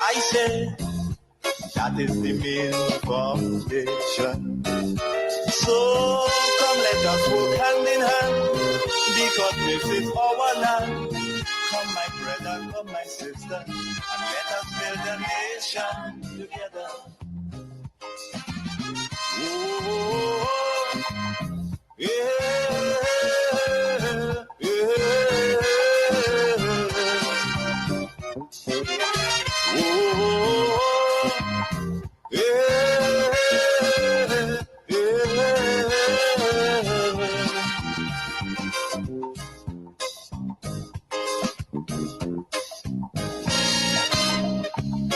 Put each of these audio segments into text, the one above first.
I say that is the main foundation. So come let us work hand in hand, because this is our land. Come my brother, come my sister, and let us build a nation together. Oh, yeah, yeah. Oh, yeah, yeah.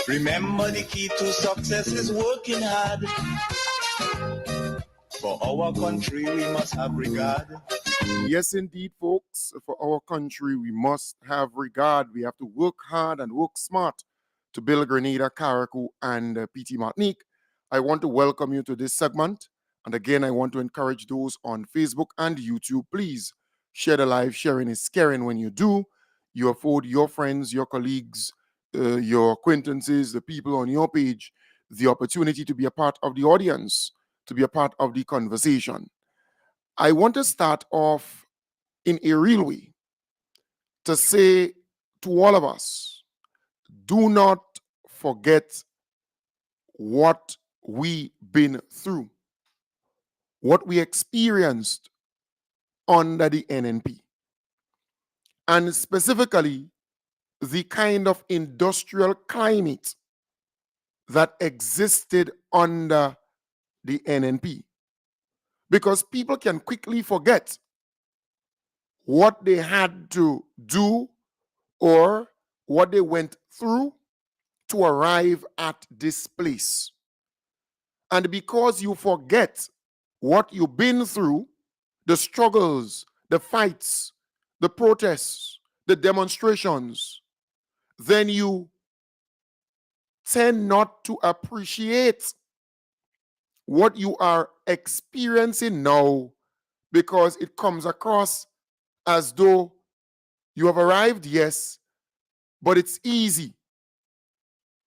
Remember, the key to success is working hard. For our country, we must have regard. Yes, indeed, folks. For our country, we must have regard. We have to work hard and work smart to build Grenada, Carriacou, and PT Martinique. I want to welcome you to this segment. And again, I want to encourage those on Facebook and YouTube, please share the live. Sharing is caring. When you do, you afford your friends, your colleagues, your acquaintances, the people on your page, the opportunity to be a part of the audience, to be a part of the conversation. I want to start off in a real way to say to all of us, do not forget what we've been through, what we experienced under the NNP, and specifically the kind of industrial climate that existed under the NNP. Because people can quickly forget what they had to do or what they went through to arrive at this place. And because you forget what you've been through, the struggles, the fights, the protests, the demonstrations, then you tend not to appreciate what you are experiencing now, because it comes across as though you have arrived, yes, but it's easy.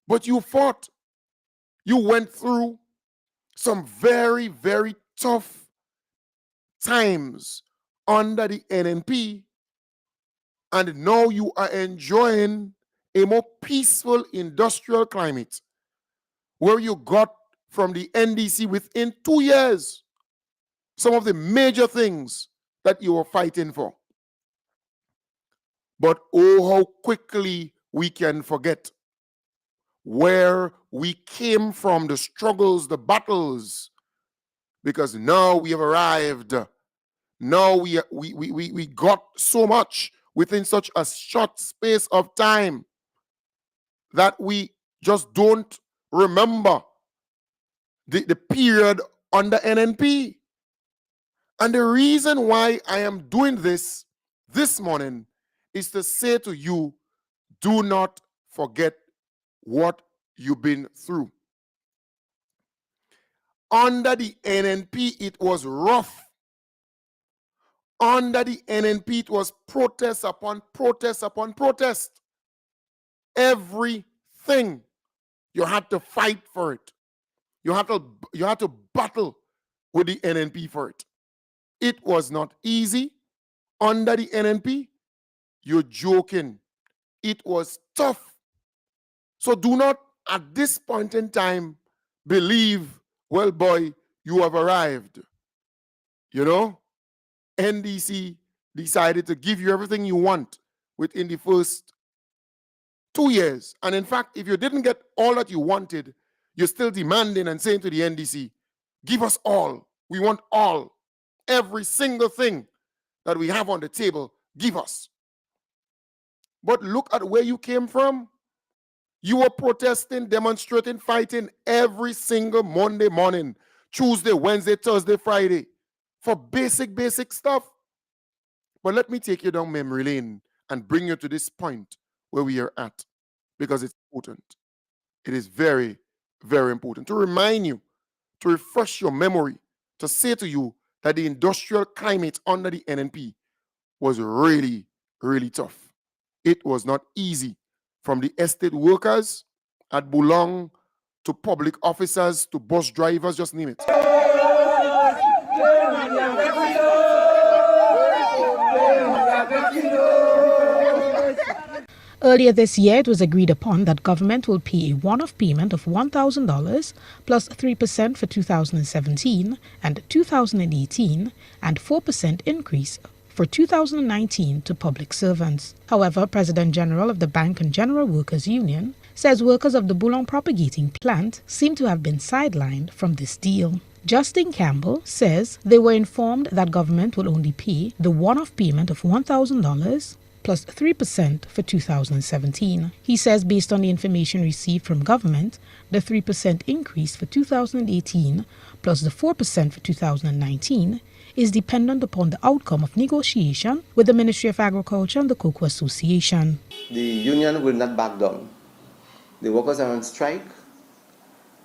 But you fought. You went through some very, very tough times under the NNP, and now you are enjoying a more peaceful industrial climate where you got from the NDC within 2 years some of the major things that you were fighting for. But oh, how quickly we can forget where we came from, the struggles, the battles, because now we have arrived. Now we got so much within such a short space of time that we just don't remember the period under NNP. And the reason why I am doing this morning is to say to you, do not forget what you've been through. Under the NNP, it was rough. Under the NNP, it was protest upon protest upon protest. Everything, you had to fight for it. You had to battle with the NNP for it. It was not easy under the NNP. You're joking. It was tough. So do not, at this point in time, believe, well, boy, you have arrived. You know, NDC decided to give you everything you want within the first 2 years. And in fact, if you didn't get all that you wanted, you're still demanding and saying to the NDC, give us all. We want all. Every single thing that we have on the table, give us. But look at where you came from. You were protesting, demonstrating, fighting every single Monday morning, Tuesday, Wednesday, Thursday, Friday, for basic stuff. But let me take you down memory lane and bring you to this point where we are at, because it's important. It is very, very important to remind you, to refresh your memory, to say to you that the industrial climate under the NNP was really, really tough. It was not easy, from the estate workers that belong to public officers, to bus drivers, just name it. Earlier this year, it was agreed upon that government will pay a one-off payment of $1,000 plus 3% for 2017 and 2018 and 4% increase for 2019 to public servants. However, President General of the Bank and General Workers Union says workers of the Boulogne propagating plant seem to have been sidelined from this deal. Justin Campbell says they were informed that government will only pay the one-off payment of $1,000 plus 3% for 2017. He says based on the information received from government, the 3% increase for 2018 plus the 4% for 2019 is dependent upon the outcome of negotiation with the Ministry of Agriculture and the Cocoa Association. The union will not back down. The workers are on strike,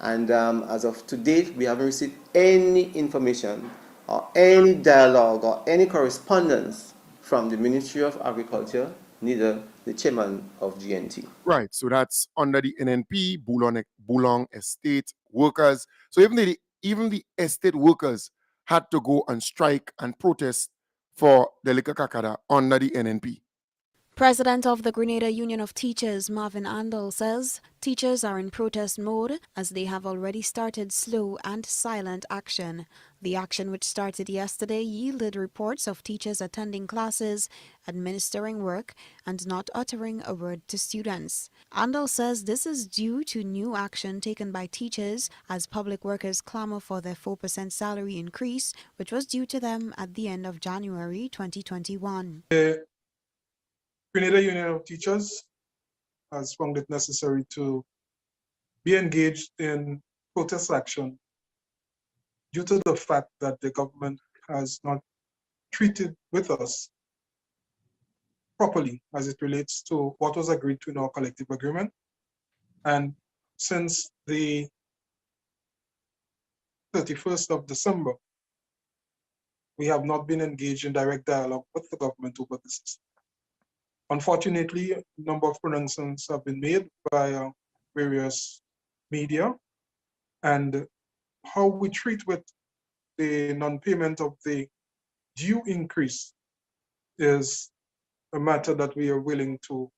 and as of today, we haven't received any information or any dialogue or any correspondence from the Ministry of Agriculture, neither the chairman of GNT. Right, so that's under the NNP, Boulogne Estate Workers. So even the estate workers had to go and strike and protest for the liquor kakada under the NNP. President of the Grenada Union of Teachers, Marvin Andal, says teachers are in protest mode as they have already started slow and silent action. The action, which started yesterday, yielded reports of teachers attending classes, administering work, and not uttering a word to students. Andal says this is due to new action taken by teachers as public workers clamor for their 4% salary increase, which was due to them at the end of January 2021. Grenada Union of Teachers has found it necessary to be engaged in protest action due to the fact that the government has not treated with us properly as it relates to what was agreed to in our collective agreement. And since the 31st of December, we have not been engaged in direct dialogue with the government over this. Unfortunately, a number of pronouncements have been made by various media, and how we treat with the non-payment of the due increase is a matter that we are willing to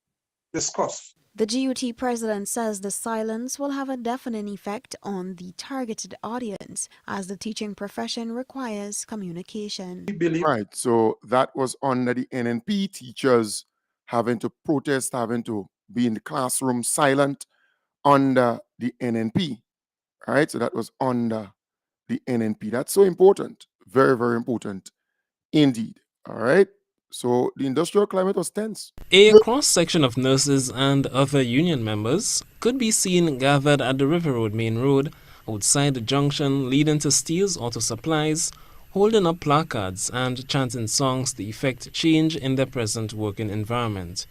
discuss. The GUT president says the silence will have a definite effect on the targeted audience as the teaching profession requires communication. Right, so that was under the NNP, teachers having to protest, having to be in the classroom silent under the NNP. All right, so that was under the NNP. That's so important. Very, very important indeed. All right, so the industrial climate was tense. A cross-section of nurses and other union members could be seen gathered at the River Road Main Road outside the junction leading to Steele's Auto Supplies, holding up placards and chanting songs to effect change in their present working environment.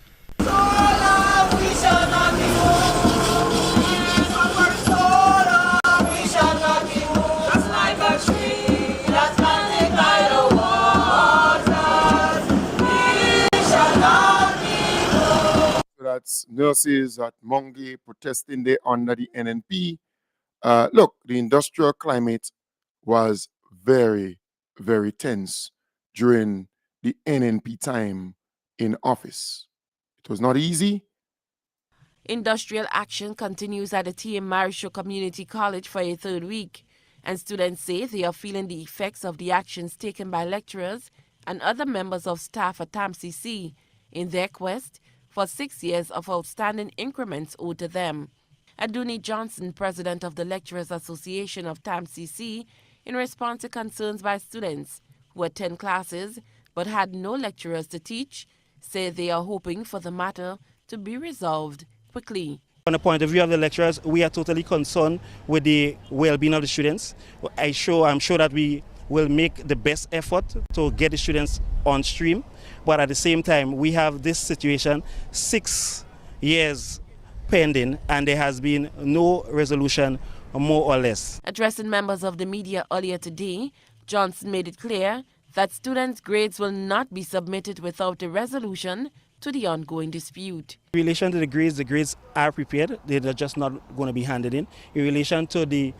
That's nurses at Monge protesting there under the NNP. Look, the industrial climate was very, very tense during the NNP time in office. It was not easy. Industrial action continues at the TM Marisho Community College for a third week, and students say they are feeling the effects of the actions taken by lecturers and other members of staff at TAMCC in their quest for 6 years of outstanding increments owed to them. Aduni Johnson, president of the Lecturers Association of TAMCC, in response to concerns by students who attend classes but had no lecturers to teach, said they are hoping for the matter to be resolved quickly. From the point of view of the lecturers, we are totally concerned with the well-being of the students. I'm sure that we will make the best effort to get the students on stream, but at the same time, we have this situation 6 years pending, and there has been no resolution, more or less. Addressing members of the media earlier today, Johnson made it clear that students' grades will not be submitted without a resolution to the ongoing dispute. In relation to the grades are prepared. They're just not going to be handed in. In relation to the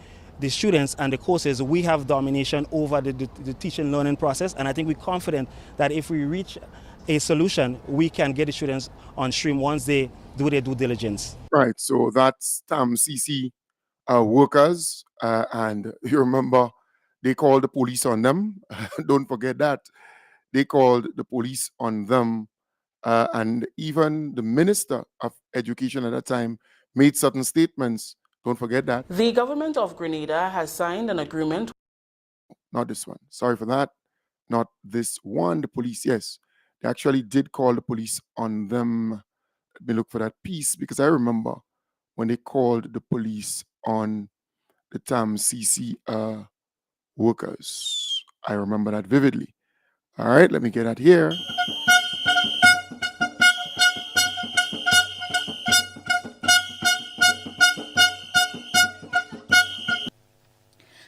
students and the courses, we have domination over the teaching learning process, and I think we're confident that if we reach a solution, we can get the students on stream once they do their due diligence. Right, so that's CC workers, and you remember they called the police on them. Don't forget that. They called the police on them, and even the Minister of Education at that time made certain statements. Don't forget that. The government of Grenada has signed an agreement. Not this one. Sorry for that. Not this one. The police, yes. They actually did call the police on them. Let me look for that piece because I remember when they called the police on the CC workers. I remember that vividly. All right, let me get that here.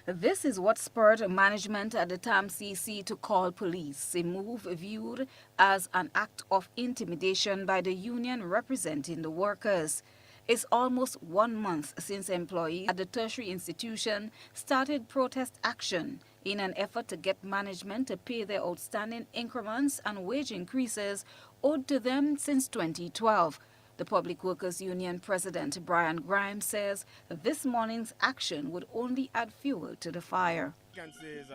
This is what spurred management at the TAMCC to call police, a move viewed as an act of intimidation by the union representing the workers. It's almost 1 month since employees at the tertiary institution started protest action in an effort to get management to pay their outstanding increments and wage increases owed to them since 2012. The Public Workers Union President Brian Grimes says this morning's action would only add fuel to the fire. I can say is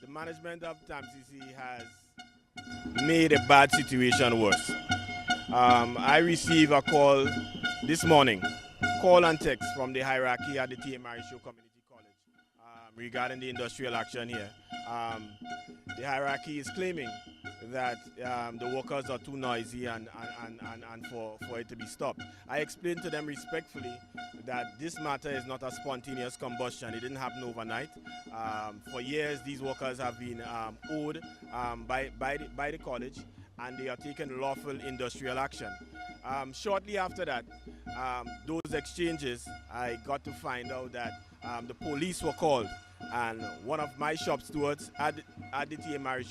the management of TAMCC has made a bad situation worse. I received a call this morning, call and text from the hierarchy at the TMR Community College regarding the industrial action here. The hierarchy is claiming that the workers are too noisy and for it to be stopped. I explained to them respectfully that this matter is not a spontaneous combustion. It didn't happen overnight. For years, these workers have been owed by the college, and they are taking lawful industrial action. Shortly after that, those exchanges, I got to find out that the police were called, and one of my shop stewards at the TMR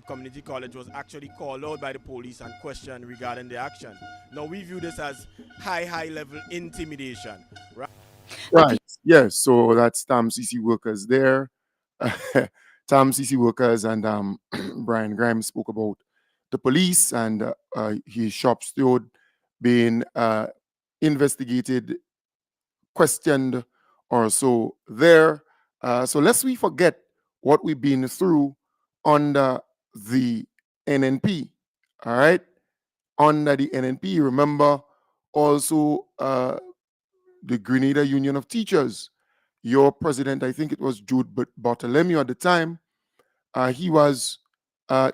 Community College was actually called out by the police and questioned regarding the action. Now we view this as high level intimidation. Right. Yes. So that's TAMCC workers there. TAMCC workers and Brian Grimes spoke about the police and his shop steward being investigated, questioned, or so there. So lest we forget what we've been through under the NNP, all right? Under the NNP, remember also the Grenada Union of Teachers. Your president, I think it was Jude Bartholomew at the time, he was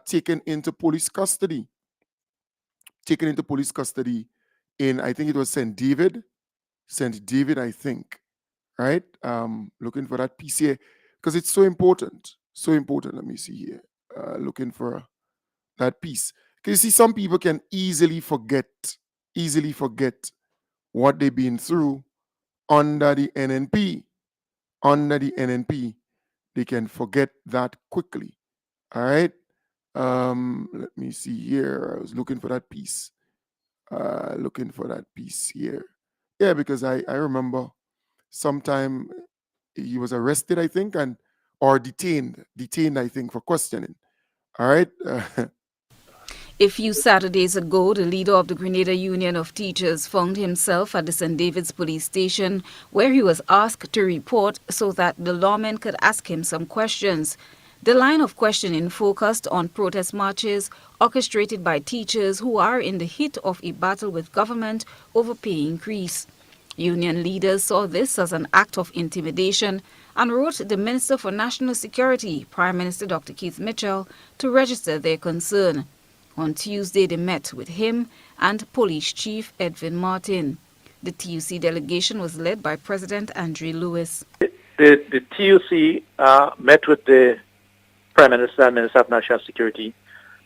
taken into police custody. Taken into police custody in, I think it was St. David, I think, right? Looking for that piece here because it's so important. So important. Let me see here. Looking for that piece. Because you see, some people can easily forget what they've been through under the NNP. Under the NNP, they can forget that quickly. All right. Let me see here. I was looking for that piece. Looking for that piece here. Yeah, because I remember sometime he was arrested, I think, or detained, I think, for questioning. All right. A few Saturdays ago, the leader of the Grenada Union of Teachers found himself at the St. David's police station where he was asked to report so that the lawmen could ask him some questions. The line of questioning focused on protest marches orchestrated by teachers who are in the heat of a battle with government over pay increase. Union leaders saw this as an act of intimidation and wrote the Minister for National Security, Prime Minister Dr. Keith Mitchell, to register their concern. On Tuesday, they met with him and Police Chief Edwin Martin. The TUC delegation was led by President Andre Lewis. The TUC met with the Prime Minister and Minister of National Security,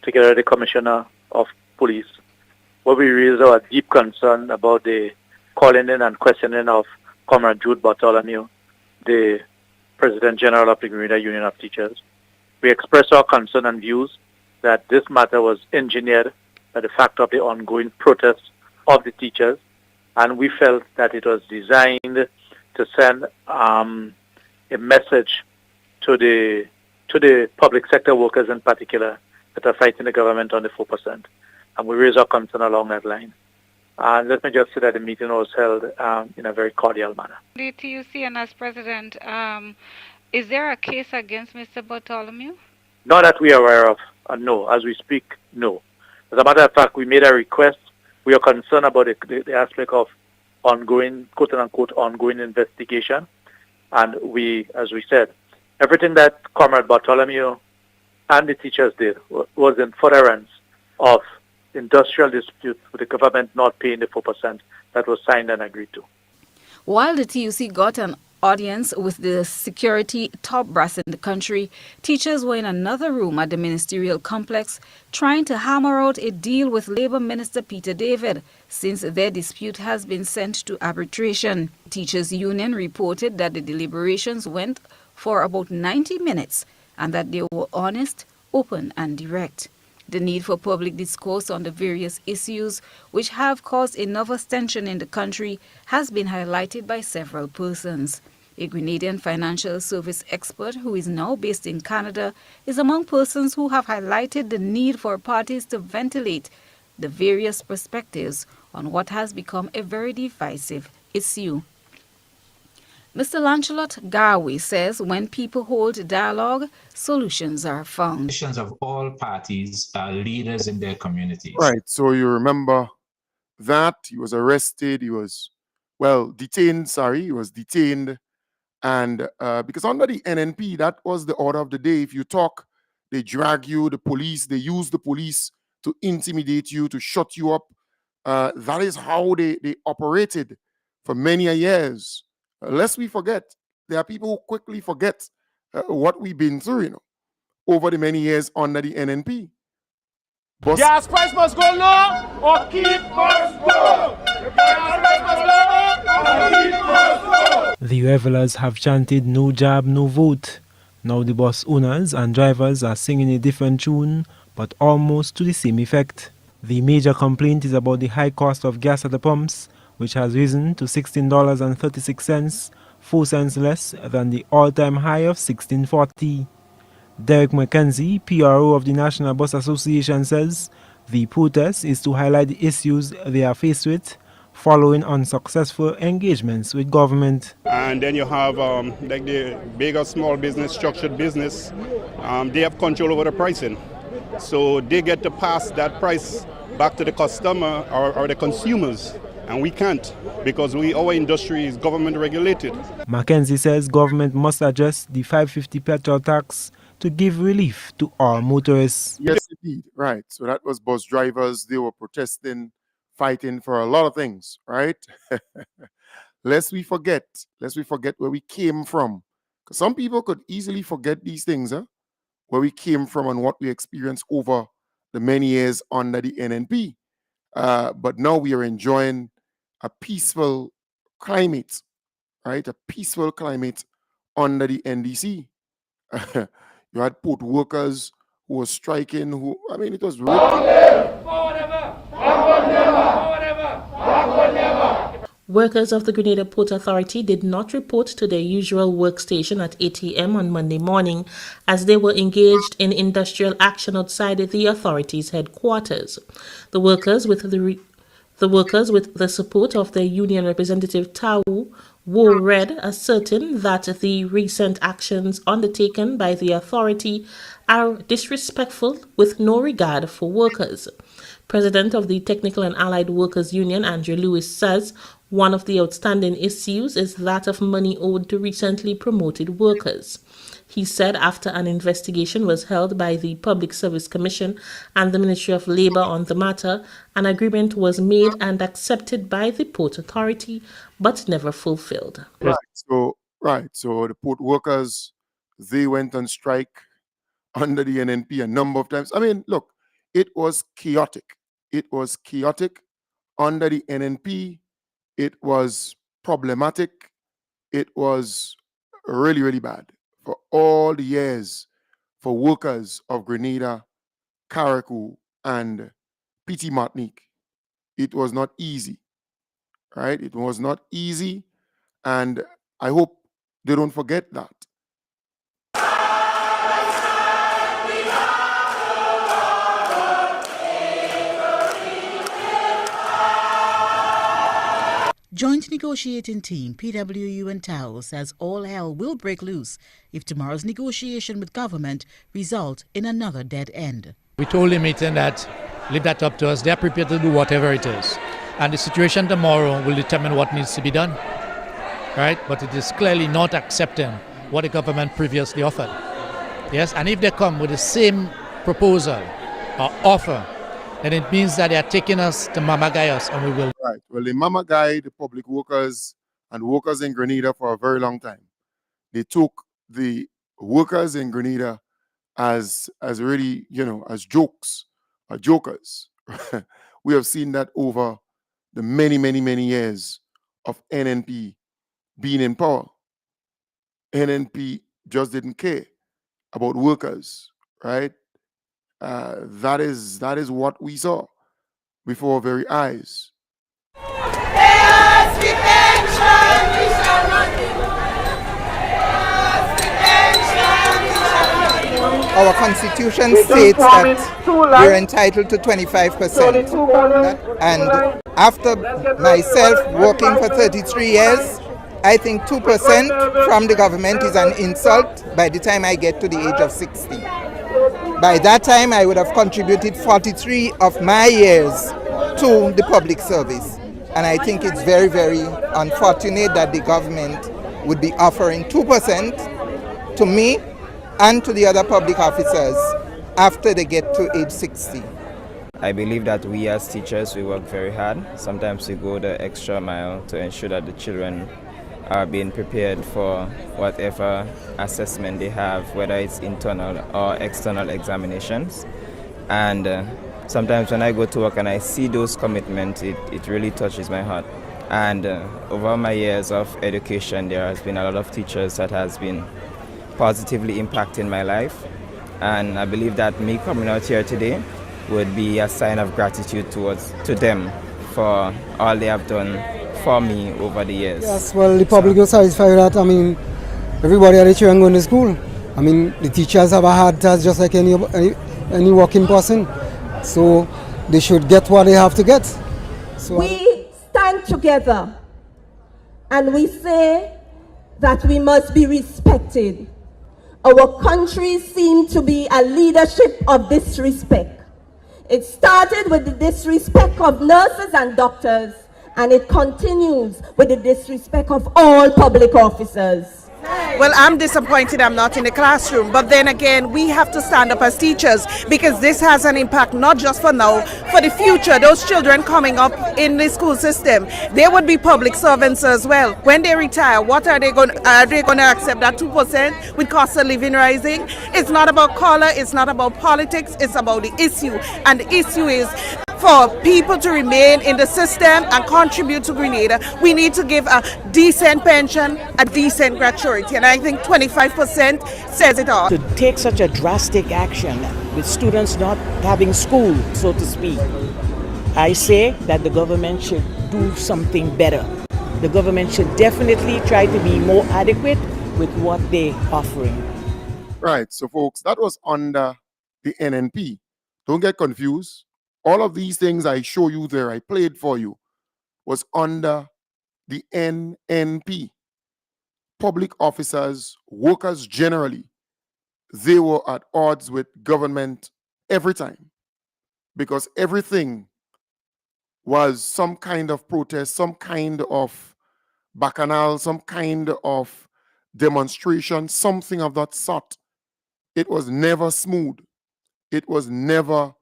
together with the Commissioner of Police, where we raised our deep concern about the calling in and questioning of Comrade Jude Bartholomew, the President General of the Grenada Union of Teachers. We expressed our concern and views that this matter was engineered the fact of the ongoing protests of the teachers, and we felt that it was designed to send a message to the public sector workers in particular that are fighting the government on the 4%. And we raised our concern along that line. And let me just say that the meeting was held in a very cordial manner. The TUC and as president, is there a case against Mr. Bartholomew? Not that we are aware of, no. As we speak, no. As a matter of fact, we made a request. We are concerned about the aspect of ongoing, quote-unquote, ongoing investigation. And we, as we said, everything that Comrade Bartholomew and the teachers did was in furtherance of industrial dispute with the government not paying the 4% that was signed and agreed to. While the TUC got an audience with the security top brass in the country, teachers were in another room at the ministerial complex trying to hammer out a deal with Labour Minister Peter David, since their dispute has been sent to arbitration. Teachers Union reported that the deliberations went for about 90 minutes and that they were honest, open and direct. The need for public discourse on the various issues which have caused enough tension in the country has been highlighted by several persons. A Grenadian financial service expert who is now based in Canada is among persons who have highlighted the need for parties to ventilate the various perspectives on what has become a very divisive issue. Mr. Lancelot Garwe says when people hold dialogue, solutions are found. Politicians of all parties are leaders in their communities. Right. So you remember that he was arrested. He was, detained. He was detained. And because under the NNP, that was the order of the day. If you talk, they drag you, the police, they use the police to intimidate you, to shut you up. That is how they operated for many years. Lest we forget, there are people who quickly forget what we've been through, over the many years under the NNP. Gas price must go low or keep must go. Gas price must go low or keep must go. The revelers have chanted "No jab, no vote." Now the bus owners and drivers are singing a different tune, but almost to the same effect. The major complaint is about the high cost of gas at the pumps, which has risen to $16.36, 4 cents less than the all-time high of $16.40. Derek McKenzie, PRO of the National Bus Association, says the protest is to highlight the issues they are faced with following unsuccessful engagements with government. And then you have like the bigger small business, structured business, they have control over the pricing. So they get to pass that price back to the customer or the consumers. And we can't because our industry is government regulated. McKenzie says government must address the $5.50 petrol tax to give relief to all motorists. Yes, indeed. Right. So that was bus drivers. They were protesting, fighting for a lot of things, right? Lest we forget where we came from. Because some people could easily forget these things, where we came from and what we experienced over the many years under the NNP. But now we are enjoying a peaceful climate, right? A peaceful climate under the NDC. You had port workers who were striking, it was Workers of the Grenada Port Authority did not report to their usual workstation at 8 a.m. on Monday morning as they were engaged in industrial action outside the authority's headquarters. The workers, with the support of their union representative Tau, wore red, asserting that the recent actions undertaken by the authority are disrespectful with no regard for workers. President of the Technical and Allied Workers Union, Andrew Lewis, says one of the outstanding issues is that of money owed to recently promoted workers. He said after an investigation was held by the Public Service Commission and the Ministry of Labour on the matter, an agreement was made and accepted by the Port Authority, but never fulfilled. Right. So the port workers, they went on strike under the NNP a number of times. Look, it was chaotic. It was chaotic under the NNP. It was problematic. It was really, really bad for all the years for workers of Grenada, Carriacou, and PT Martinique. It was not easy, right? It was not easy, and I hope they don't forget that. Joint negotiating team PWU and TAO says all hell will break loose if tomorrow's negotiation with government result in another dead end. We told the meeting that leave that up to us. They're prepared to do whatever it is. And the situation tomorrow will determine what needs to be done. Right? But it is clearly not accepting what the government previously offered. Yes, and if they come with the same proposal or offer, then it means that they are taking us to Mama Gaius, and we will. Right. Well, they Mama Guy the public workers and workers in Grenada for a very long time. They took the workers in Grenada as really, as jokes or jokers. We have seen that over the many, many, many years of NNP being in power. NNP just didn't care about workers, right? That is what we saw before our very eyes. Our constitution states that we're entitled to 25%. And after myself working for 33 years, I think 2% from the government is an insult by the time I get to the age of 60. By that time, I would have contributed 43 of my years to the public service. And I think it's very, very unfortunate that the government would be offering 2% to me and to the other public officers after they get to age 60. I believe that we as teachers, we work very hard. Sometimes we go the extra mile to ensure that the children are being prepared for whatever assessment they have, whether it's internal or external examinations. And sometimes when I go to work and I see those commitments, it really touches my heart. And over my years of education, there has been a lot of teachers that has been positively impacting my life. And I believe that me coming out here today would be a sign of gratitude to them for all they have done for me over the years. Yes, well, the public is satisfied that, everybody at the children going to school. The teachers have a hard task just like any working person. So they should get what they have to get. So we stand together and we say that we must be respected. Our country seems to be a leadership of disrespect. It started with the disrespect of nurses and doctors, and it continues with the disrespect of all public officers. Well, I'm disappointed I'm not in the classroom, but then again, we have to stand up as teachers because this has an impact not just for now, for the future. Those children coming up in the school system, they would be public servants as well. When they retire, what are they going to accept that 2% with cost of living rising? It's not about color, it's not about politics, it's about the issue. And the issue is for people to remain in the system and contribute to Grenada, we need to give a decent pension, a decent gratuity, and I think 25% says it all. To take such a drastic action with students not having school, so to speak, I say that the government should do something better. The government should definitely try to be more adequate with what they're offering. Right, so folks, that was under the NNP. Don't get confused. All of these things I show you there, I played for you, was under the NNP. Public officers, workers generally, they were at odds with government every time because everything was some kind of protest, some kind of bacchanal, some kind of demonstration, something of that sort. It was never smooth. It was never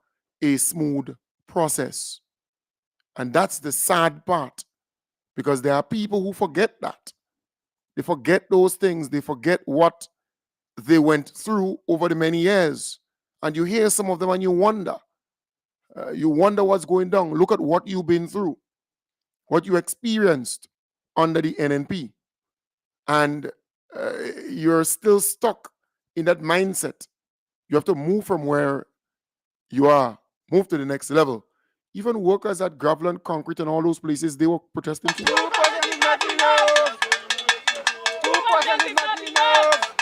a smooth process. And that's the sad part, because there are people who forget that. They forget those things. They forget what they went through over the many years. And you hear some of them and you wonder. You wonder what's going down. Look at what you've been through, what you experienced under the NNP. And you're still stuck in that mindset. You have to move from where you are, move to the next level. Even workers at gravel and concrete and all those places, they were protesting too. 2% is not enough. 2% is not enough.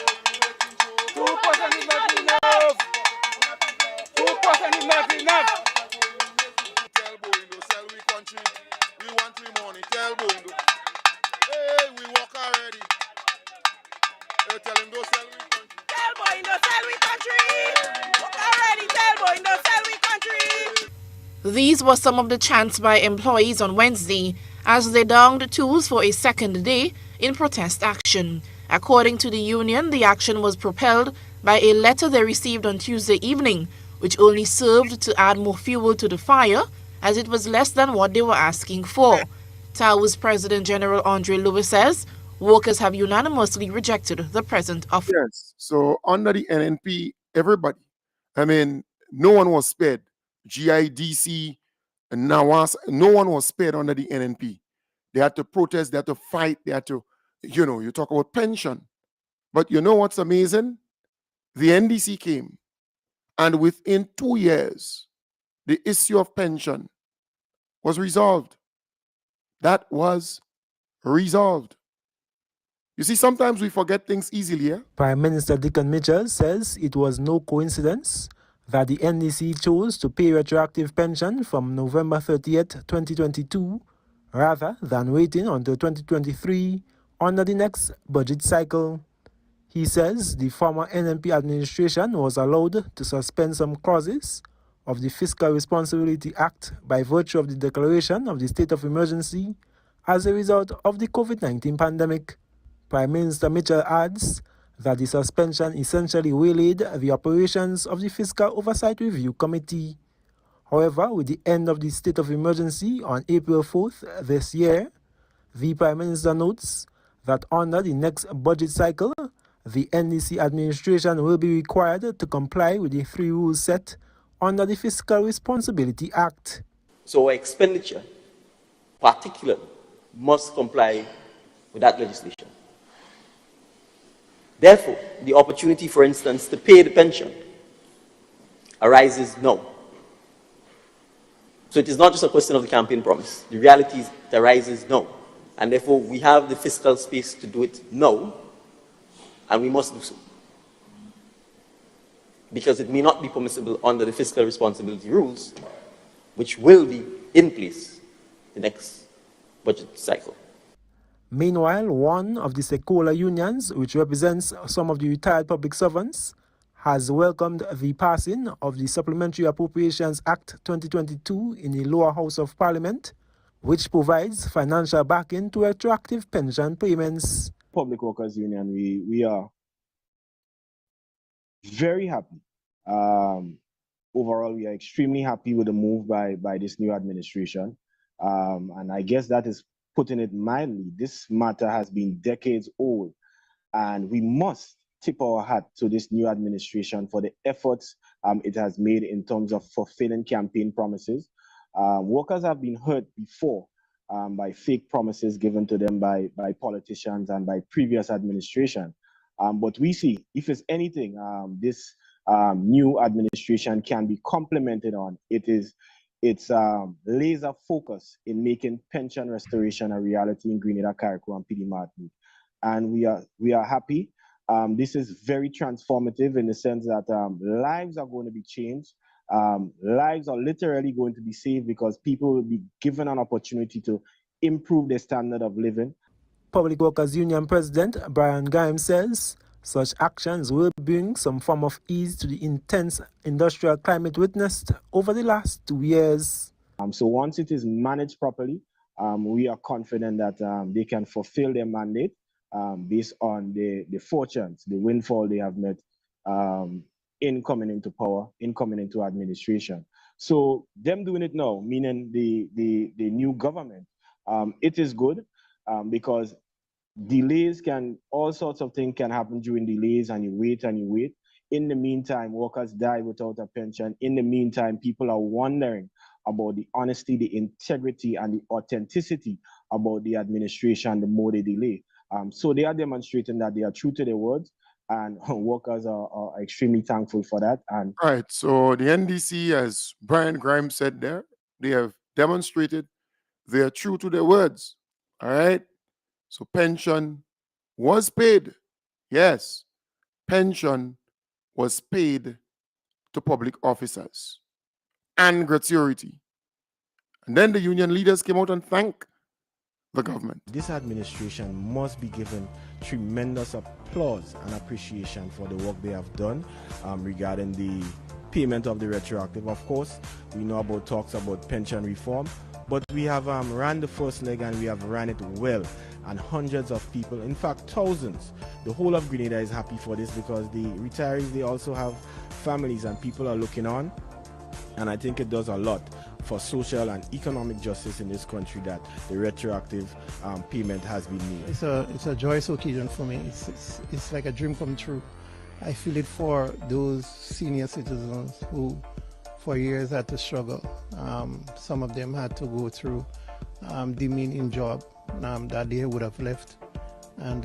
2% is not enough. 2% is not enough. Tell Boindo, sell we country. We want we money. Tell Boindo. Hey, we walk already. Hey, tell him don't sell we country. Tell Boindo, sell we country. Walk already. Tell Boindo, sell we country. These were some of the chants by employees on Wednesday as they donned tools for a second day in protest action. According to the union, the action was propelled by a letter they received on Tuesday evening, which only served to add more fuel to the fire, as it was less than what they were asking for. TAW's President General Andre Lewis says workers have unanimously rejected the present offer. Yes, so under the NNP, everybody, I mean, no one was spared. GIDC, and NAWAS, no one was spared under the NNP. They had to protest, they had to fight, they had to, you talk about pension. But you know what's amazing? The NDC came, and within 2 years, the issue of pension was resolved. That was resolved. You see, sometimes we forget things easily. Prime Minister Dickon Mitchell says it was no coincidence that the NDC chose to pay retroactive pension from November 30th, 2022, rather than waiting until 2023 under the next budget cycle. He says the former NNP administration was allowed to suspend some clauses of the Fiscal Responsibility Act by virtue of the declaration of the state of emergency as a result of the COVID-19 pandemic. Prime Minister Mitchell adds that the suspension essentially waylaid the operations of the Fiscal Oversight Review Committee. However, with the end of the state of emergency on April 4th this year, the Prime Minister notes that under the next budget cycle, the NDC administration will be required to comply with the 3 rules set under the Fiscal Responsibility Act. So our expenditure, particularly, must comply with that legislation. Therefore, the opportunity, for instance, to pay the pension arises now. So it is not just a question of the campaign promise. The reality is it arises now. And therefore, we have the fiscal space to do it now, and we must do so. Because it may not be permissible under the fiscal responsibility rules, which will be in place the next budget cycle. Meanwhile, one of the stakeholder unions, which represents some of the retired public servants, has welcomed the passing of the Supplementary Appropriations Act 2022 in the lower house of Parliament, which provides financial backing to retroactive pension payments. Public Workers Union, we are very happy. Overall, we are extremely happy with the move by this new administration. And I guess that is putting it mildly. This matter has been decades old, and we must tip our hat to this new administration for the efforts it has made in terms of fulfilling campaign promises. Workers have been hurt before by fake promises given to them by politicians and by previous administration. But we see, if it's anything, this new administration can be complimented on. It's laser focus in making pension restoration a reality in Grenada, Carriacou, and PD Martinique. And we are happy. This is very transformative in the sense that lives are going to be changed. Lives are literally going to be saved because people will be given an opportunity to improve their standard of living. Public Workers Union President Brian Grimes says such actions will bring some form of ease to the intense industrial climate witnessed over the last 2 years. So once it is managed properly, we are confident that they can fulfill their mandate based on the fortunes, the windfall they have met in coming into power, in coming into administration. So them doing it now, meaning the new government, it is good because delays all sorts of things can happen during delays, and you wait and you wait. In the meantime, workers die without a pension. In the meantime, people are wondering about the honesty, the integrity, and the authenticity about the administration the more they delay. So they are demonstrating that they are true to their words, and workers are extremely thankful for that. And right, so the NDC, as Brian Grimes said there, They have demonstrated they are true to their words. All right? So pension was paid. Yes, pension was paid to public officers and gratuity. And then the union leaders came out and thanked the government. This administration must be given tremendous applause and appreciation for the work they have done regarding the payment of the retroactive. Of course, we know about talks about pension reform, but we have ran the first leg and we have ran it well. And hundreds of people, in fact thousands, the whole of Grenada is happy for this because the retirees, they also have families and people are looking on. And I think it does a lot for social and economic justice in this country that the retroactive payment has been made. It's a joyous occasion for me. It's like a dream come true. I feel it for those senior citizens who for years had to struggle. Some of them had to go through demeaning job that they would have left and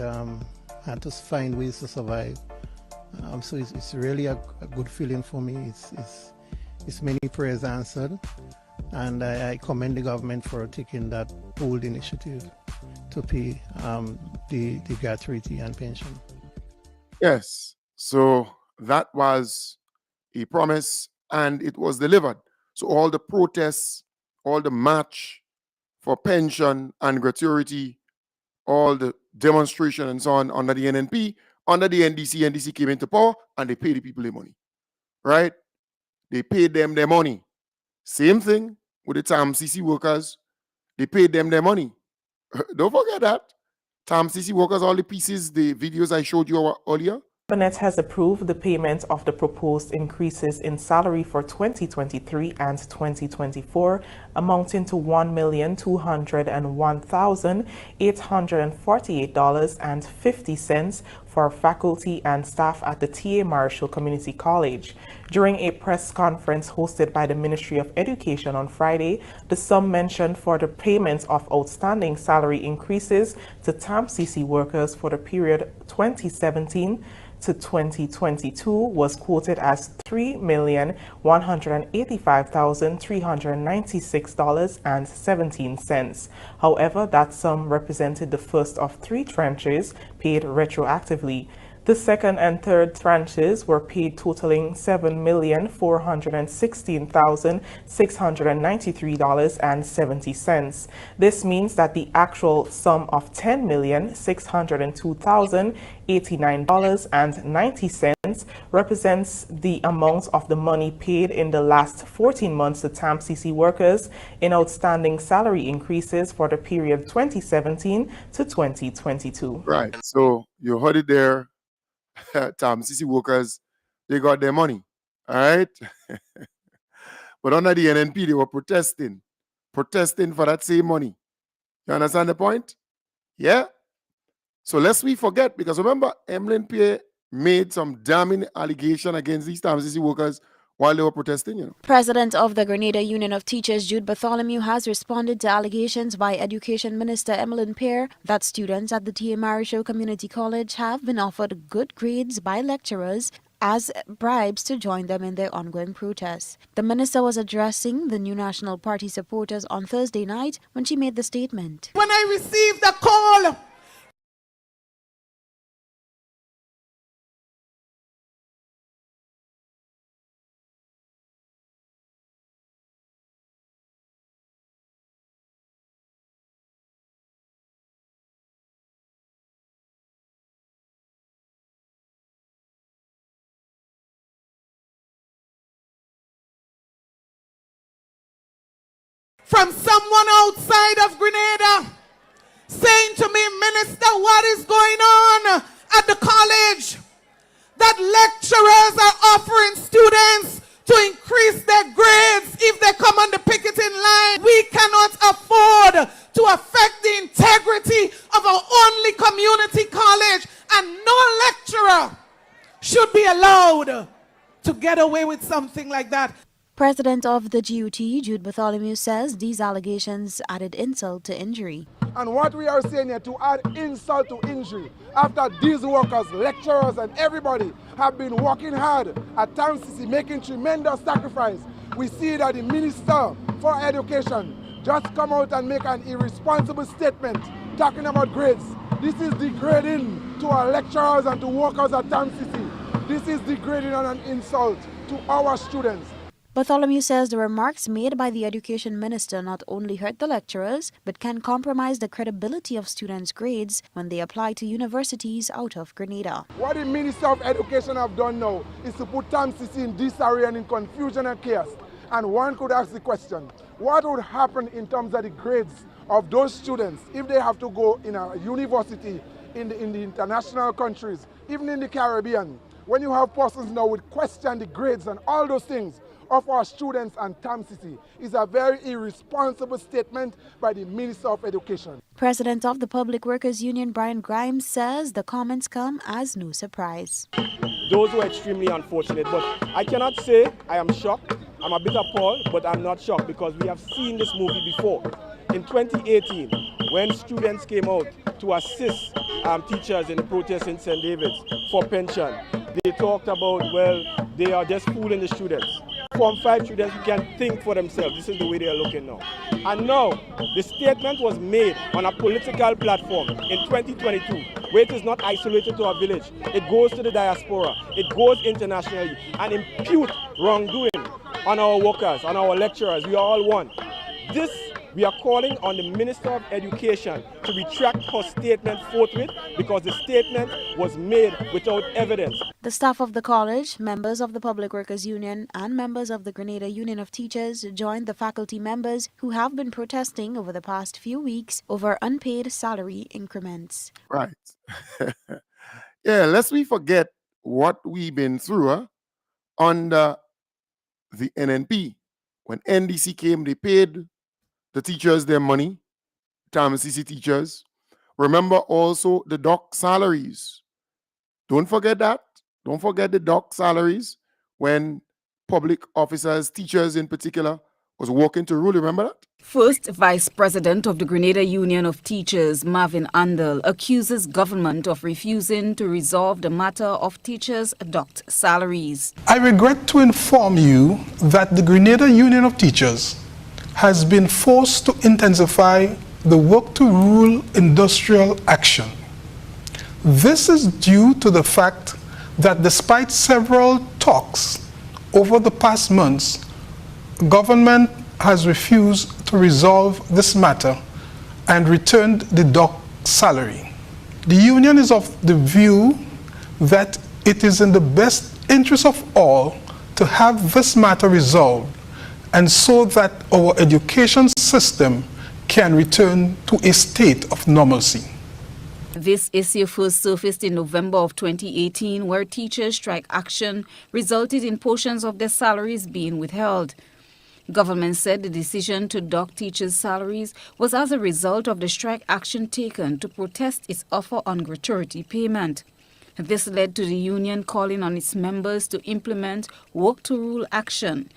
had to find ways to survive. So it's really a good feeling for me. It's many prayers answered, and I commend the government for taking that bold initiative to pay the gratuity and pension. Yes, so that was a promise and it was delivered. So all the protests, all the march for pension and gratuity, all the demonstration and so on under the NNP, under the NDC came into power and they paid the people their money, right? They paid them their money. Same thing with the TAMCC workers. They paid them their money. Don't forget that. TAMCC workers, all the pieces, the videos I showed you earlier. Cabinet has approved the payment of the proposed increases in salary for 2023 and 2024, amounting to $1,201,848.50 for faculty and staff at the T.A. Marshall Community College. During a press conference hosted by the Ministry of Education on Friday, the sum mentioned for the payment of outstanding salary increases to TAMCC workers for the period 2017 to 2022 was quoted as $3,185,396.17. However, that sum represented the first of 3 tranches paid retroactively. The second and third tranches were paid totaling $7,416,693.70. This means that the actual sum of $10,602,089.90 represents the amount of the money paid in the last 14 months to TAMCC workers in outstanding salary increases for the period 2017 to 2022. Right. So you heard it there. TAMCC workers, they got their money. All right. But under the NNP, they were protesting for that same money. You understand the point? Yeah. So lest we forget, because remember, Emlyn Pierre made some damning allegation against these TAMCC workers while they were protesting, you know. President of the Grenada Union of Teachers, Jude Bartholomew, has responded to allegations by Education Minister Emlyn Pierre that students at the T.A. Marshall Community College have been offered good grades by lecturers as bribes to join them in their ongoing protests. The minister was addressing the New National Party supporters on Thursday night when she made the statement. When I received the call from someone outside of Grenada saying to me, Minister, what is going on at the college? That lecturers are offering students to increase their grades if they come on the picketing line. We cannot afford to affect the integrity of our only community college, and no lecturer should be allowed to get away with something like that. President of the GUT, Jude Bartholomew, says these allegations added insult to injury. And what we are saying here, to add insult to injury, after these workers, lecturers and everybody have been working hard at TAMCC, making tremendous sacrifice, we see that the Minister for education just come out and make an irresponsible statement talking about grades. This is degrading to our lecturers and to workers at TAMCC. This is degrading and an insult to our students. Bartholomew says the remarks made by the education minister not only hurt the lecturers, but can compromise the credibility of students' grades when they apply to universities out of Grenada. What the Minister of Education have done now is to put TAMCC in disarray and in confusion and chaos. And one could ask the question, what would happen in terms of the grades of those students if they have to go in a university in the international countries, even in the Caribbean, when you have persons now would question the grades and all those things of our students and TAMCC is a very irresponsible statement by the Minister of Education. President of the Public Workers Union, Brian Grimes, says the comments come as no surprise. Those were extremely unfortunate, but I cannot say I am shocked. I'm a bit appalled, but I'm not shocked because we have seen this movie before. In 2018, when students came out to assist teachers in the protest in St. David's for pension, they talked about, well, they are just fooling the students. Form 5 students who can think for themselves. This is the way they are looking now. And now, the statement was made on a political platform in 2022, where it is not isolated to a village. It goes to the diaspora. It goes internationally and impute wrongdoing on our workers, on our lecturers. We are all one. This, we are calling on the Minister of Education to retract her statement forthwith because the statement was made without evidence. The staff of the college, members of the Public Workers Union, and members of the Grenada Union of Teachers joined the faculty members who have been protesting over the past few weeks over unpaid salary increments. Right. Yeah, lest we forget what we've been through under the NNP. When NDC came, they paid the teachers their money, TAMCC teachers. Remember also the doc salaries. Don't forget that. Don't forget the doc salaries when public officers, teachers in particular, was working to rule. Remember that? First Vice President of the Grenada Union of Teachers, Marvin Andal, accuses government of refusing to resolve the matter of teachers' docked salaries. I regret to inform you that the Grenada Union of Teachers has been forced to intensify the work to rule industrial action. This is due to the fact that despite several talks over the past months, government has refused to resolve this matter and returned the dock salary. The union is of the view that it is in the best interest of all to have this matter resolved, and so that our education system can return to a state of normalcy. This issue first surfaced in November of 2018, where teachers' strike action resulted in portions of their salaries being withheld. Government said the decision to dock teachers' salaries was as a result of the strike action taken to protest its offer on gratuity payment. This led to the union calling on its members to implement work-to-rule action,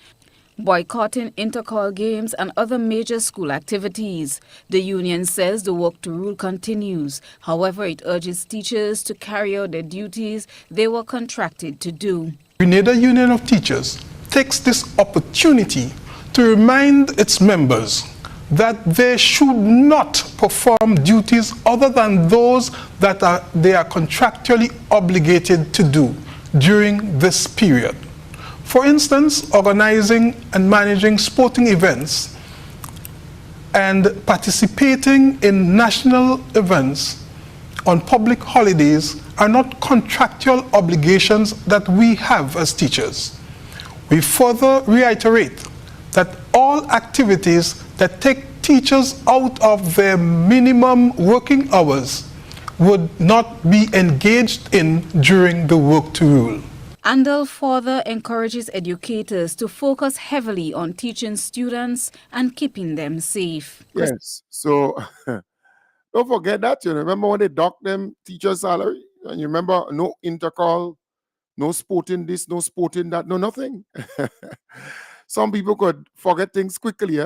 boycotting intercall games and other major school activities. The union says the work-to-rule continues. However, it urges teachers to carry out their duties they were contracted to do. Grenada Union of Teachers takes this opportunity to remind its members that they should not perform duties other than those that they are contractually obligated to do during this period. For instance, organizing and managing sporting events and participating in national events on public holidays are not contractual obligations that we have as teachers. We further reiterate that all activities that take teachers out of their minimum working hours would not be engaged in during the work-to-rule. Andal further encourages educators to focus heavily on teaching students and keeping them safe. Yes, so don't forget that. You remember when they docked them teacher's salary? And you remember no intercall, no sporting this, no sporting that, no nothing. Some people could forget things quickly,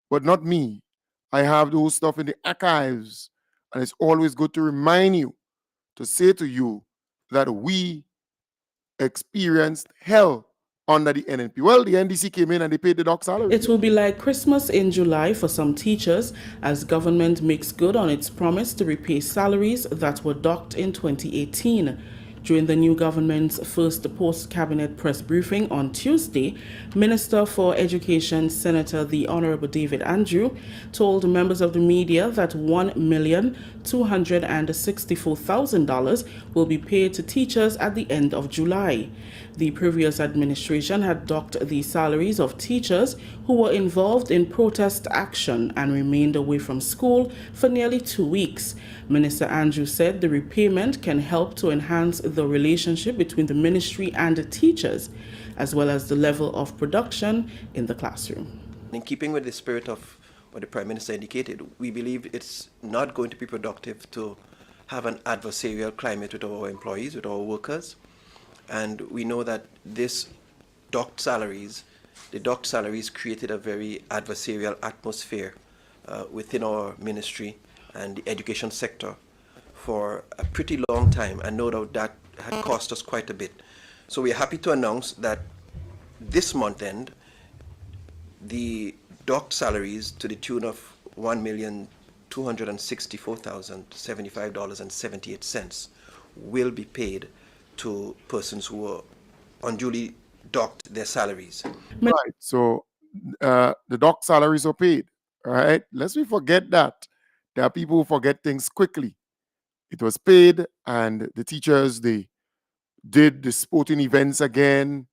but not me. I have those stuff in the archives, and it's always good to remind you, to say to you that we experienced hell under the NNP? Well, the NDC came in and they paid the doc salary. It will be like Christmas in July for some teachers as government makes good on its promise to repay salaries that were docked in 2018. During the new government's first post-cabinet press briefing on Tuesday, Minister for Education, Senator the Honorable David Andrew, told members of the media that $1,264,000 will be paid to teachers at the end of July. The previous administration had docked the salaries of teachers who were involved in protest action and remained away from school for nearly 2 weeks. Minister Andrew said the repayment can help to enhance the relationship between the ministry and the teachers, as well as the level of production in the classroom. In keeping with the spirit of what the Prime Minister indicated, we believe it's not going to be productive to have an adversarial climate with our employees, with our workers. And we know that the docked salaries created a very adversarial atmosphere within our ministry and the education sector for a pretty long time, and no doubt that had cost us quite a bit. So we are happy to announce that this month end, the docked salaries to the tune of $1,264,075.78 will be paid to persons who were unduly docked their salaries. Right, so the doc salaries are paid, right? Lest we forget that. There are people who forget things quickly. It was paid, and the teachers, they did the sporting events again,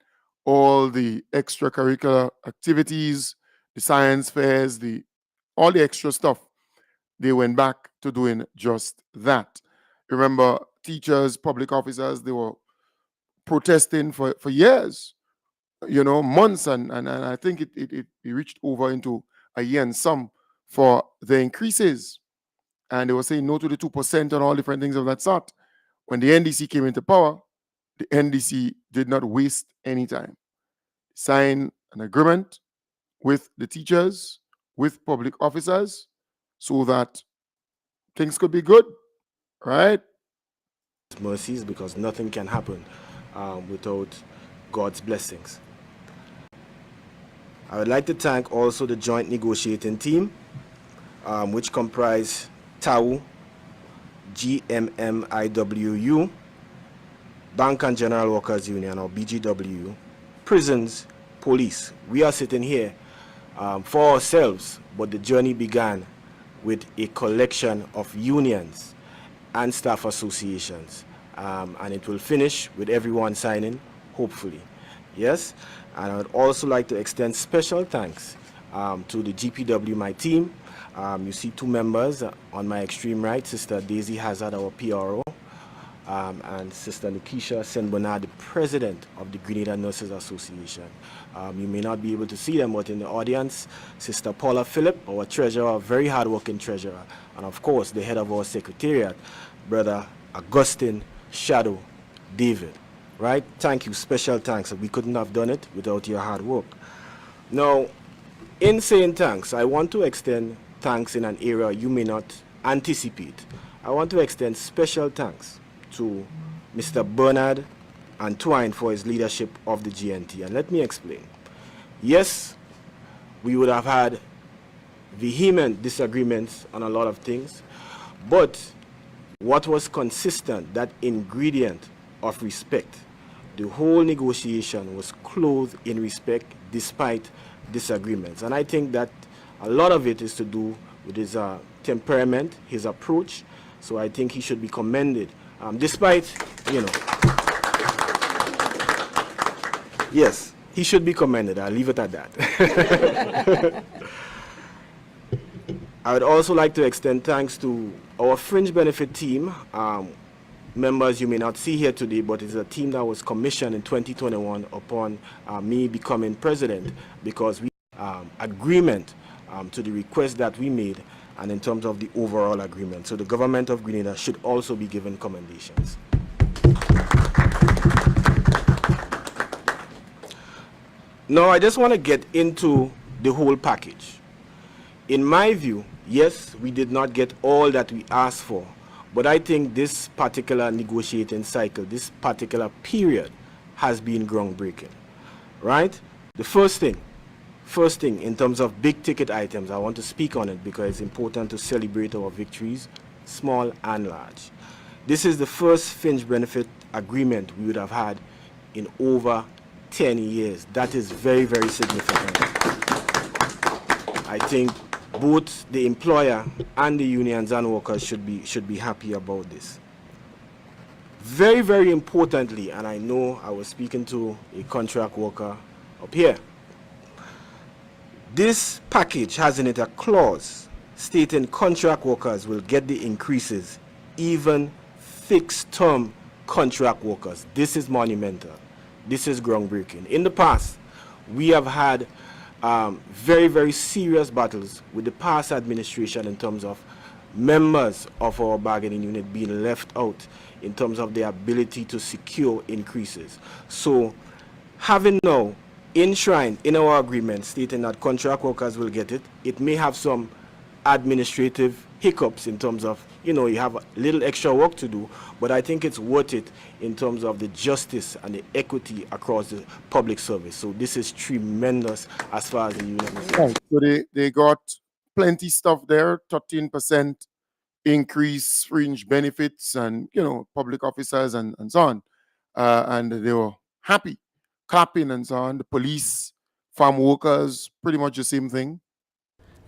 all the extracurricular activities, the science fairs, all the extra stuff. They went back to doing just that. Remember, teachers, public officers, they were protesting for years, months, and I think it reached over into a year and some for the increases. And they were saying no to the 2% and all different things of that sort. When the NDC came into power, the NDC did not waste any time. Signed an agreement with the teachers, with public officers, so that things could be good, right? Mercies, because nothing can happen without God's blessings. I would like to thank also the joint negotiating team, which comprise TAU, GMMIWU, Bank and General Workers Union, or BGW, prisons, police. We are sitting here for ourselves, but the journey began with a collection of unions and staff associations, and it will finish with everyone signing, hopefully. Yes, and I would also like to extend special thanks to the GPW, my team. You see two members on my extreme right, Sister Daisy Hazard, our PRO, and Sister Lakeisha St. Bernard, the President of the Grenada Nurses Association. You may not be able to see them, but in the audience, Sister Paula Phillip, our treasurer, very hard-working treasurer, and of course, the head of our secretariat, Brother Augustine Shadow David. Right? Thank you, special thanks. We couldn't have done it without your hard work. Now, in saying thanks, I want to extend thanks in an area you may not anticipate. I want to extend special thanks to Mr. Bernard Antoine for his leadership of the GNT. And let me explain. Yes, we would have had vehement disagreements on a lot of things, but what was consistent, that ingredient of respect, the whole negotiation was clothed in respect despite disagreements. And I think that a lot of it is to do with his temperament, his approach. So I think he should be commended, despite, yes, he should be commended. I'll leave it at that. I would also like to extend thanks to our fringe benefit team, members you may not see here today, but it's a team that was commissioned in 2021 upon me becoming president, because we agreement to the request that we made and in terms of the overall agreement. So the government of Grenada should also be given commendations. Now I just want to get into the whole package. In my view, yes, we did not get all that we asked for, but I think this particular negotiating cycle, this particular period, has been groundbreaking. right? The first thing in terms of big ticket items, I want to speak on it because it's important to celebrate our victories, small and large. This is the first fringe benefit agreement we would have had in over 10 years. That is very, very significant. I think both the employer and the unions and workers should be happy about this. Very, very importantly, and I know I was speaking to a contract worker up here, this package has in it a clause stating contract workers will get the increases, even fixed-term contract workers. This is monumental. This is groundbreaking. In the past, we have had very, very serious battles with the past administration in terms of members of our bargaining unit being left out in terms of their ability to secure increases. So having now enshrined in our agreement stating that contract workers will get it, it may have some administrative hiccups in terms of, you have a little extra work to do, but I think it's worth it in terms of the justice and the equity across the public service. So this is tremendous as far as the union is concerned. So they got plenty stuff there, 13% increase fringe benefits and, public officers and so on. And they were happy, clapping and so on. The police, farm workers, pretty much the same thing.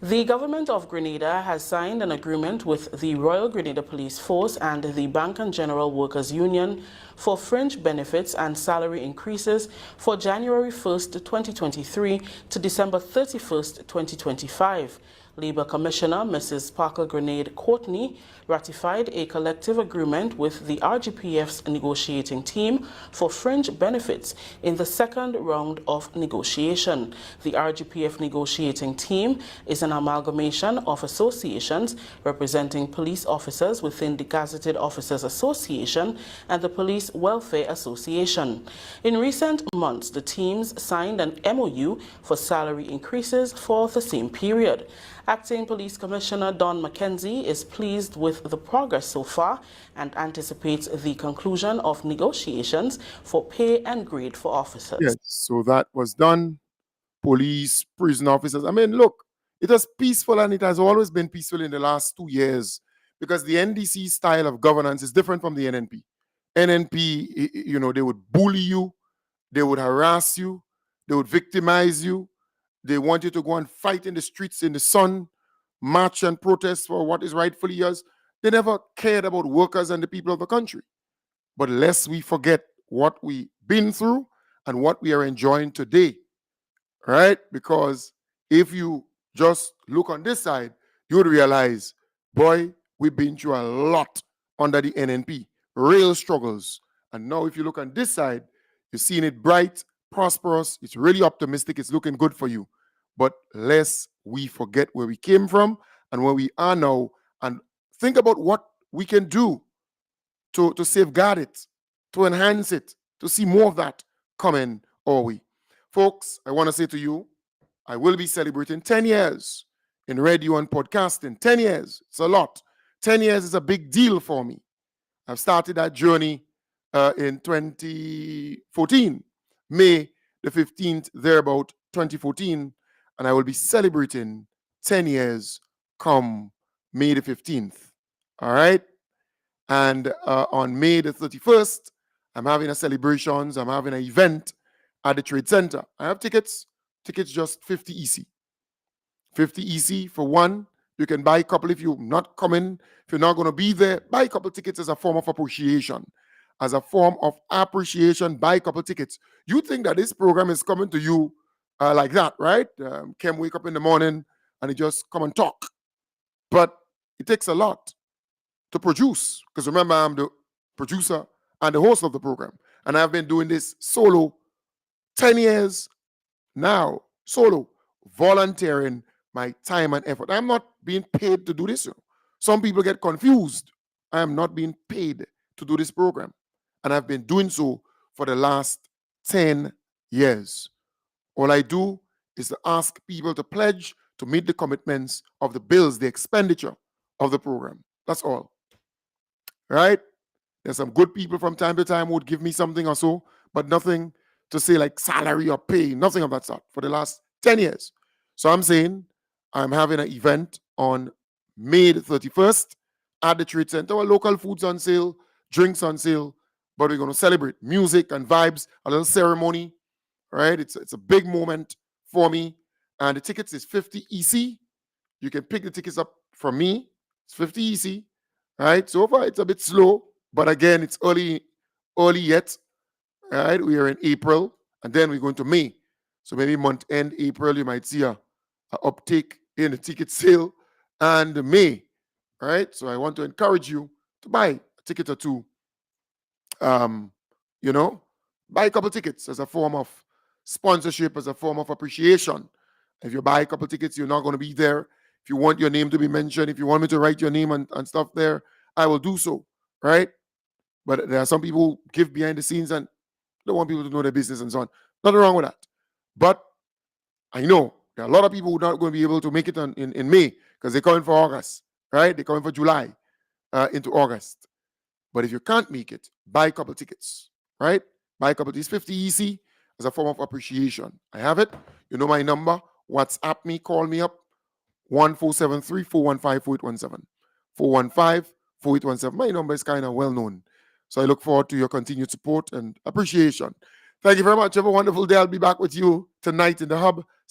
The government of Grenada has signed an agreement with the Royal Grenada Police Force and the Bank and General Workers Union for fringe benefits and salary increases for January 1st, 2023 to December 31st, 2025. Labour Commissioner Mrs. Parker Grenade Courtney ratified a collective agreement with the RGPF's negotiating team for fringe benefits in the second round of negotiation. The RGPF negotiating team is an amalgamation of associations representing police officers within the Gazetted Officers Association and the Police Welfare Association. In recent months, the teams signed an MOU for salary increases for the same period. Acting Police Commissioner Don McKenzie is pleased with the progress so far and anticipates the conclusion of negotiations for pay and grade for officers. Yes, so that was done. Police, prison officers. I mean, look, it was peaceful and it has always been peaceful in the last 2 years because the NDC style of governance is different from the NNP. NNP, they would bully you, they would harass you, they would victimize you. They want you to go and fight in the streets in the sun, march and protest for what is rightfully yours. They never cared about workers and the people of the country. But lest we forget what we've been through and what we are enjoying today, right? Because if you just look on this side, you would realize, boy, we've been through a lot under the NNP, real struggles. And now if you look on this side, you're seeing it bright, prosperous, it's really optimistic, it's looking good for you. But lest we forget where we came from and where we are now, and think about what we can do to safeguard it, to enhance it, to see more of that coming our way. Folks, I want to say to you, I will be celebrating 10 years in radio and podcasting. 10 years, it's a lot. 10 years is a big deal for me. I've started that journey in 2014. May the 15th, thereabout 2014, and I will be celebrating 10 years come May the 15th. All right? And on May the 31st, I'm having a celebrations, I'm having an event at the Trade Center. I have tickets just 50 EC. 50 EC for one. You can buy a couple if you're not coming, if you're not going to be there, buy a couple tickets as a form of appreciation. As a form of appreciation, buy a couple tickets. You think that this program is coming to you like that, right? Kem wake up in the morning and he just come and talk. But it takes a lot to produce, because remember, I'm the producer and the host of the program. And I've been doing this solo 10 years now, solo, volunteering my time and effort. I'm not being paid to do this. Some people get confused. I am not being paid to do this program. And I've been doing so for the last 10 years. All I do is to ask people to pledge to meet the commitments of the bills, the expenditure of the program. That's all. Right? There's some good people from time to time who would give me something or so, but nothing to say like salary or pay, nothing of that sort for the last 10 years. So I'm saying I'm having an event on May the 31st at the Trade Center. Our local foods on sale, drinks on sale, but we're going to celebrate music and vibes, a little ceremony, right? It's a big moment for me. And the tickets is 50 EC. You can pick the tickets up from me. It's 50 EC, right? So far, it's a bit slow, but again, it's early yet, right? We are in April, and then we're going to May. So maybe month end April, you might see a uptake in the ticket sale, and May, right? So I want to encourage you to buy a ticket or two. You know, buy a couple tickets as a form of sponsorship, as a form of appreciation. If you buy a couple tickets, you're not going to be there. If you want your name to be mentioned, if you want me to write your name and stuff there, I will do so, right? But there are some people who give behind the scenes and don't want people to know their business and so on. Nothing wrong with that. But I know there are a lot of people who are not going to be able to make it in May because they're coming for August, right? They're coming for July into August. But if you can't make it, buy a couple tickets, right? Buy a couple. These 50 EC as a form of appreciation. I have it. You know my number. WhatsApp me, call me up. 1473-415-4817. 415-4817. My number is kind of well known. So I look forward to your continued support and appreciation. Thank you very much. Have a wonderful day. I'll be back with you tonight in the hub